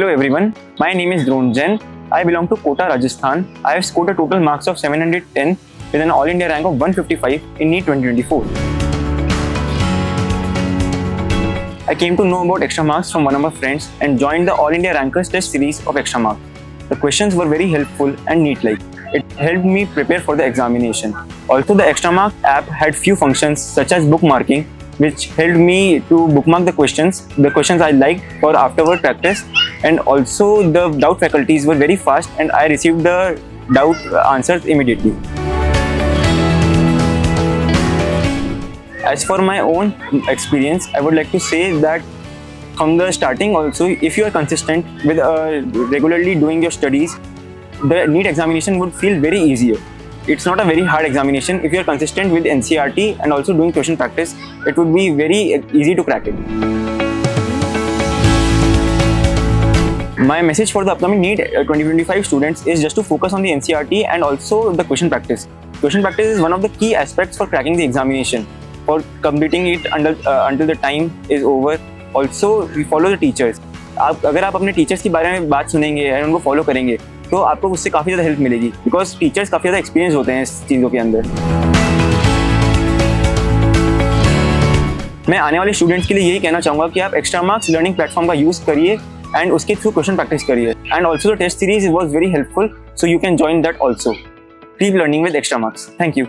Hello everyone, my name is Jain. I belong to Kota, Rajasthan. I have scored a total marks of 710 with an All India rank of 155 in NEET 2024. I came to know about Extramarks from one of my friends and joined the All India Rankers test series of Extramarks. The questions were very helpful and NEET-like. It helped me prepare for the examination. Also, the Extramarks app had few functions such as bookmarking, which helped me to bookmark the questions I liked for afterward practice, and also the doubt faculties were very fast and I received the doubt answers immediately. As for my own experience, I would like to say that from the starting also, if you are consistent with regularly doing your studies, the NEET examination would feel very easier. It's not a very hard examination. If you are consistent with NCERT and also doing question practice, it would be very easy to crack it. My message for the upcoming NEET 2025 students is just to focus on the NCERT and also the question practice. Question practice is one of the key aspects for cracking the examination, for completing it until the time is over. Also, we follow the teachers. अगर आप अपने teachers के बारे में बात सुनेंगे और उनको फॉलो करेंगे तो आपको उससे काफ़ी ज़्यादा हेल्प मिलेगी, बिकॉज टीचर्स काफ़ी ज़्यादा एक्सपीरियंस होते हैं इस चीज़ों के अंदर. मैं आने वाले स्टूडेंट्स के लिए यही कहना चाहूँगा कि आप एक्स्ट्रामार्क्स लर्निंग प्लेटफॉर्म का यूज़ करिए एंड उसके थ्रू क्वेश्चन प्रैक्टिस करिए. And also the test series was very helpful, so you can join that also. Keep learning with Extramarks. Thank you.